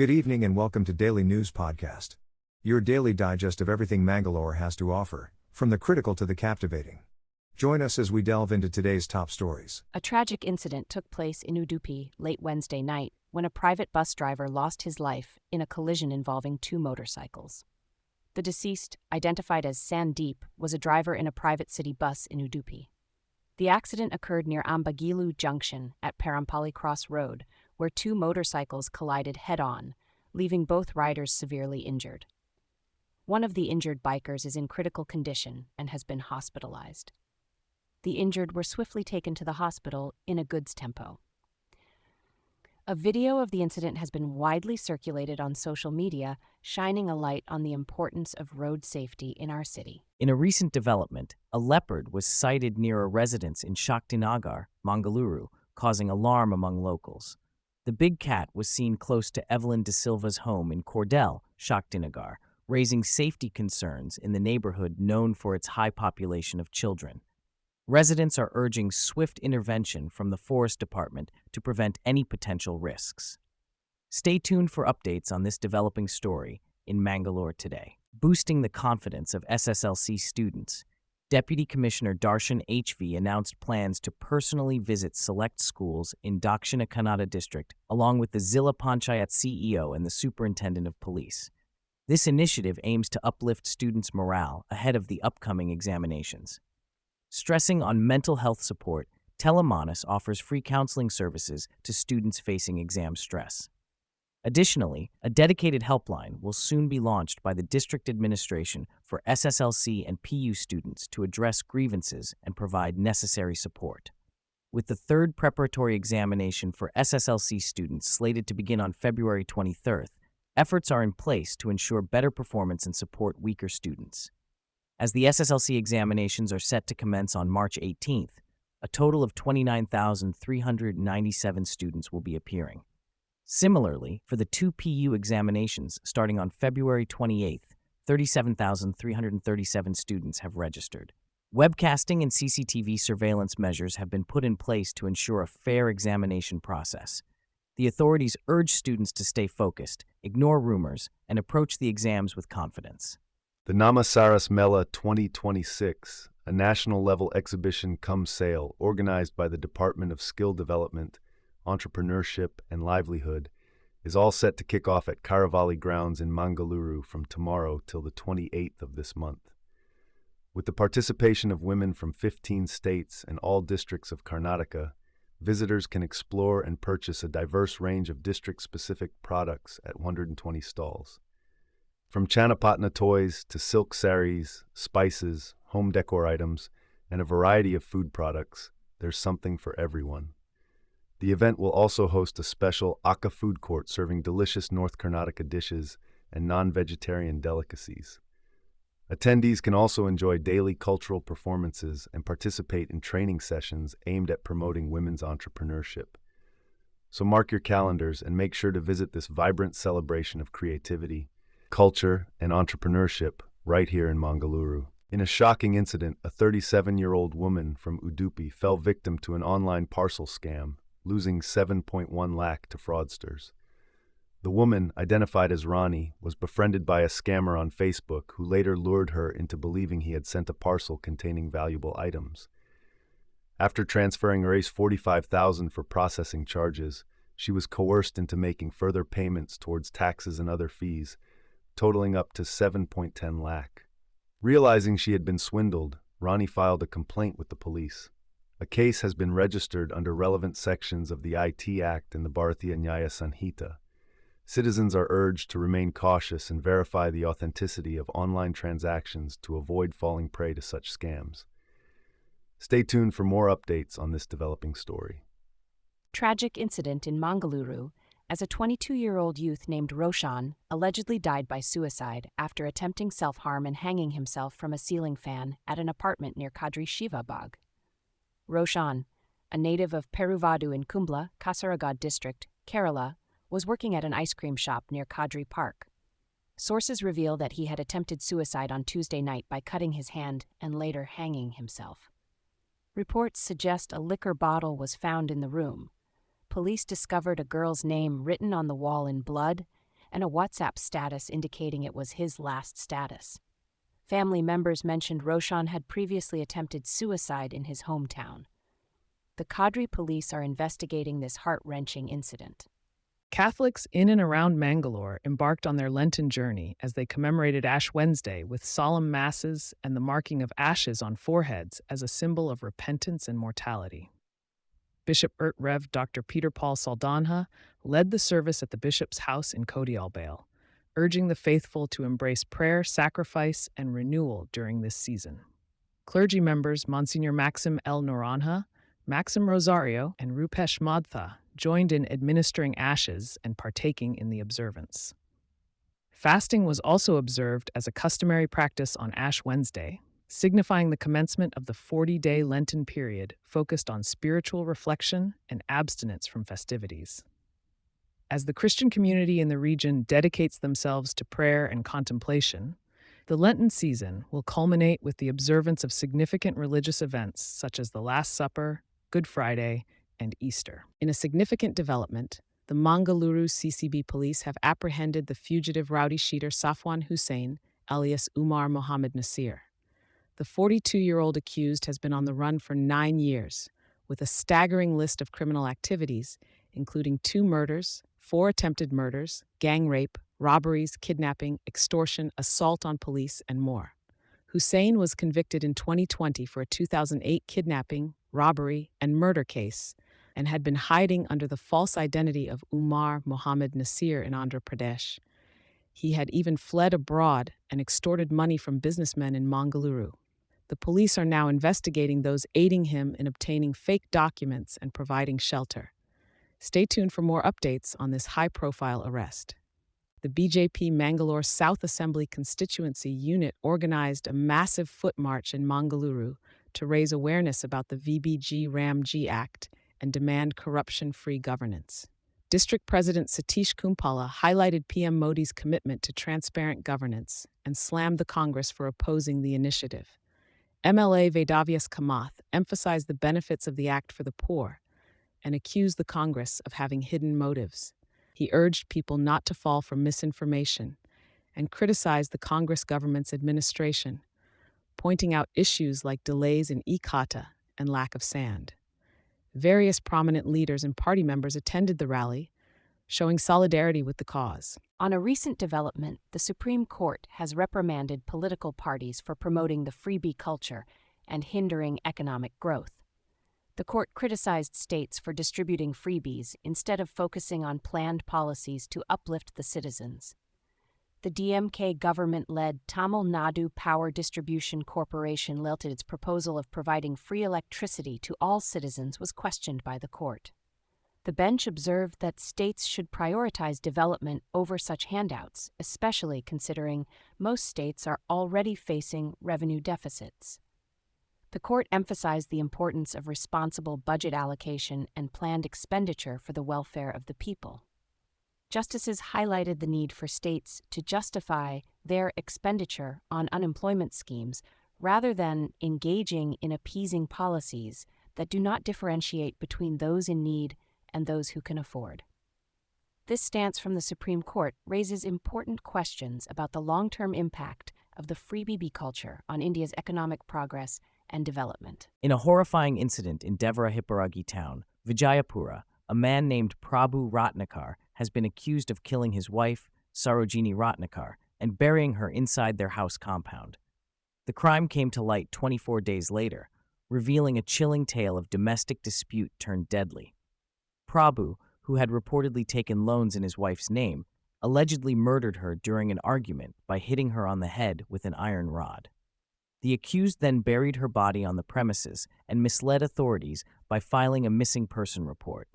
Good evening and welcome to Daily News Podcast. Your daily digest of everything Mangalore has to offer, from the critical to the captivating. Join us as we delve into today's top stories. A tragic incident took place in Udupi late Wednesday night when a private bus driver lost his life in a collision involving two motorcycles. The deceased, identified as Sandeep, was a driver in a private city bus in Udupi. The accident occurred near Mangaluru Junction at Parampalli Cross Road, where two motorcycles collided head-on, leaving both riders severely injured. One of the injured bikers is in critical condition and has been hospitalized. The injured were swiftly taken to the hospital in a goods tempo. A video of the incident has been widely circulated on social media, shining a light on the importance of road safety in our city. In a recent development, a leopard was sighted near a residence in Shaktinagar, Mangaluru, causing alarm among locals. The big cat was seen close to Evelyn De Silva's home in Cordell, Shaktinagar, raising safety concerns in the neighborhood known for its high population of children. Residents are urging swift intervention from the Forest Department to prevent any potential risks. Stay tuned for updates on this developing story in Mangalore today. Boosting the confidence of SSLC students, Deputy Commissioner Darshan HV announced plans to personally visit select schools in Dakshina Kannada district, along with the Zilla Panchayat CEO and the Superintendent of Police. This initiative aims to uplift students' morale ahead of the upcoming examinations. Stressing on mental health support, Telemanis offers free counseling services to students facing exam stress. Additionally, a dedicated helpline will soon be launched by the district administration for SSLC and PU students to address grievances and provide necessary support. With the third preparatory examination for SSLC students slated to begin on February 23rd, efforts are in place to ensure better performance and support weaker students. As the SSLC examinations are set to commence on March 18th, a total of 29,397 students will be appearing. Similarly, for the two PU examinations starting on February 28th, 37,337 students have registered. Webcasting and CCTV surveillance measures have been put in place to ensure a fair examination process. The authorities urge students to stay focused, ignore rumors, and approach the exams with confidence. The Namma Saras Mela 2026, a national-level exhibition cum sale organized by the Department of Skill Development, Entrepreneurship, and Livelihood, is all set to kick off at Karavali Grounds in Mangaluru from tomorrow till the 28th of this month. With the participation of women from 15 states and all districts of Karnataka, visitors can explore and purchase a diverse range of district-specific products at 120 stalls. From Chanapatna toys to silk saris, spices, home decor items, and a variety of food products, there's something for everyone. The event will also host a special Akka food court serving delicious North Karnataka dishes and non-vegetarian delicacies. Attendees can also enjoy daily cultural performances and participate in training sessions aimed at promoting women's entrepreneurship. So mark your calendars and make sure to visit this vibrant celebration of creativity, culture, and entrepreneurship right here in Mangaluru. In a shocking incident, a 37-year-old woman from Udupi fell victim to an online parcel scam, losing 7.1 lakh to fraudsters. The woman, identified as Rani, was befriended by a scammer on Facebook who later lured her into believing he had sent a parcel containing valuable items. After transferring Rs 45,000 for processing charges, she was coerced into making further payments towards taxes and other fees, totaling up to 7.10 lakh. Realizing she had been swindled, Rani filed a complaint with the police. A case has been registered under relevant sections of the IT Act and the Bharatiya Nyaya Sanhita. Citizens are urged to remain cautious and verify the authenticity of online transactions to avoid falling prey to such scams. Stay tuned for more updates on this developing story. Tragic incident in Mangaluru as a 22-year-old youth named Roshan allegedly died by suicide after attempting self-harm and hanging himself from a ceiling fan at an apartment near Kadri Shiva Bagh. Roshan, a native of Peruvadu in Kumbla, Kasaragod district, Kerala, was working at an ice cream shop near Kadri Park. Sources reveal that he had attempted suicide on Tuesday night by cutting his hand and later hanging himself. Reports suggest a liquor bottle was found in the room. Police discovered a girl's name written on the wall in blood and a WhatsApp status indicating it was his last status. Family members mentioned Roshan had previously attempted suicide in his hometown. The Kadri police are investigating this heart-wrenching incident. Catholics in and around Mangalore embarked on their Lenten journey as they commemorated Ash Wednesday with solemn masses and the marking of ashes on foreheads as a symbol of repentance and mortality. Bishop Rev. Dr. Peter Paul Saldanha led the service at the bishop's house in Kodialbale, urging the faithful to embrace prayer, sacrifice, and renewal during this season. Clergy members Monsignor Maxim L. Noranha, Maxim Rosario, and Rupesh Madtha joined in administering ashes and partaking in the observance. Fasting was also observed as a customary practice on Ash Wednesday, signifying the commencement of the 40-day Lenten period focused on spiritual reflection and abstinence from festivities. As the Christian community in the region dedicates themselves to prayer and contemplation, the Lenten season will culminate with the observance of significant religious events such as the Last Supper, Good Friday, and Easter. In a significant development, the Mangaluru CCB police have apprehended the fugitive rowdy sheeter Safwan Hussain, alias Umar Mohammed Nasir. The 42-year-old accused has been on the run for 9 years, with a staggering list of criminal activities, including 2 murders, 4 attempted murders, gang rape, robberies, kidnapping, extortion, assault on police, and more. Hussain was convicted in 2020 for a 2008 kidnapping, robbery, and murder case, and had been hiding under the false identity of Umar Mohammed Nasir in Andhra Pradesh. He had even fled abroad and extorted money from businessmen in Mangaluru. The police are now investigating those aiding him in obtaining fake documents and providing shelter. Stay tuned for more updates on this high-profile arrest. The BJP Mangalore South Assembly constituency unit organized a massive foot march in Mangaluru to raise awareness about the VBG-RAM-G Act and demand corruption-free governance. District President Satish Kumpala highlighted PM Modi's commitment to transparent governance and slammed the Congress for opposing the initiative. MLA Vedavyas Kamath emphasized the benefits of the act for the poor and accused the Congress of having hidden motives. He urged people not to fall for misinformation and criticized the Congress government's administration, pointing out issues like delays in e-Khata and lack of sand. Various prominent leaders and party members attended the rally, showing solidarity with the cause. On a recent development, the Supreme Court has reprimanded political parties for promoting the freebie culture and hindering economic growth. The court criticized states for distributing freebies instead of focusing on planned policies to uplift the citizens. The DMK government-led Tamil Nadu Power Distribution Corporation Limited's proposal of providing free electricity to all citizens was questioned by the court. The bench observed that states should prioritize development over such handouts, especially considering most states are already facing revenue deficits. The court emphasized the importance of responsible budget allocation and planned expenditure for the welfare of the people. Justices highlighted the need for states to justify their expenditure on unemployment schemes rather than engaging in appeasing policies that do not differentiate between those in need and those who can afford. This stance from the Supreme Court raises important questions about the long-term impact of the freebie culture on India's economic progress and development. In a horrifying incident in Devara Hipparagi town, Vijayapura, a man named Prabhu Ratnakar has been accused of killing his wife, Sarojini Ratnakar, and burying her inside their house compound. The crime came to light 24 days later, revealing a chilling tale of domestic dispute turned deadly. Prabhu, who had reportedly taken loans in his wife's name, allegedly murdered her during an argument by hitting her on the head with an iron rod. The accused then buried her body on the premises and misled authorities by filing a missing person report.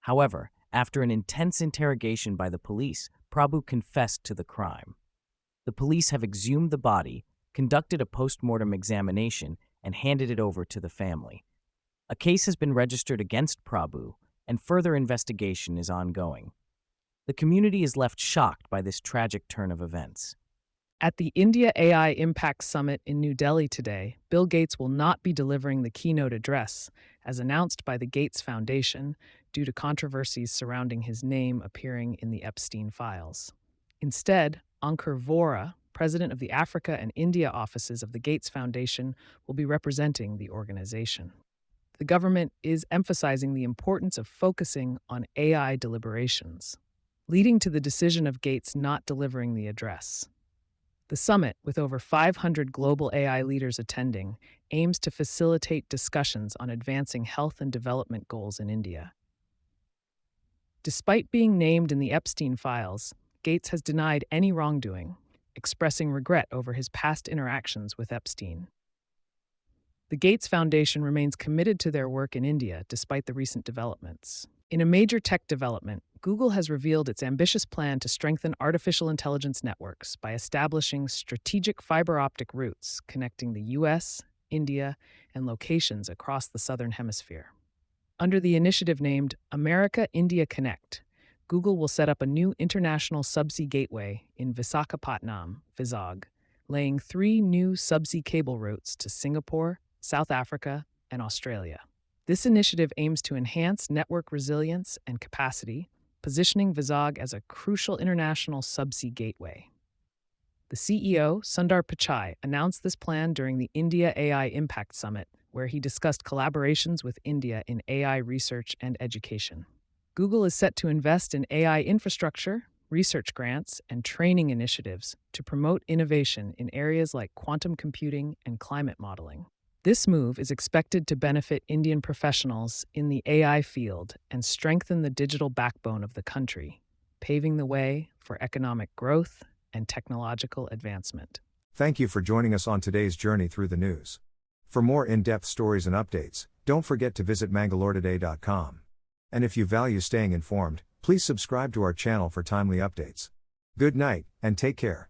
However, after an intense interrogation by the police, Prabhu confessed to the crime. The police have exhumed the body, conducted a post-mortem examination, and handed it over to the family. A case has been registered against Prabhu, and further investigation is ongoing. The community is left shocked by this tragic turn of events. At the India AI Impact Summit in New Delhi today, Bill Gates will not be delivering the keynote address, as announced by the Gates Foundation, due to controversies surrounding his name appearing in the Epstein files. Instead, Ankur Vora, president of the Africa and India offices of the Gates Foundation, will be representing the organization. The government is emphasizing the importance of focusing on AI deliberations, leading to the decision of Gates not delivering the address. The summit, with over 500 global AI leaders attending, aims to facilitate discussions on advancing health and development goals in India. Despite being named in the Epstein files, Gates has denied any wrongdoing, expressing regret over his past interactions with Epstein. The Gates Foundation remains committed to their work in India despite the recent developments. In a major tech development, Google has revealed its ambitious plan to strengthen artificial intelligence networks by establishing strategic fiber optic routes connecting the US, India, and locations across the Southern Hemisphere. Under the initiative named America-India Connect, Google will set up a new international subsea gateway in Visakhapatnam, Vizag, laying 3 new subsea cable routes to Singapore, South Africa, and Australia. This initiative aims to enhance network resilience and capacity, positioning Vizag as a crucial international subsea gateway. The CEO, Sundar Pichai, announced this plan during the India AI Impact Summit, where he discussed collaborations with India in AI research and education. Google is set to invest in AI infrastructure, research grants, and training initiatives to promote innovation in areas like quantum computing and climate modeling. This move is expected to benefit Indian professionals in the AI field and strengthen the digital backbone of the country, paving the way for economic growth and technological advancement. Thank you for joining us on today's journey through the news. For more in-depth stories and updates, don't forget to visit mangaloretoday.com. And if you value staying informed, please subscribe to our channel for timely updates. Good night, and take care.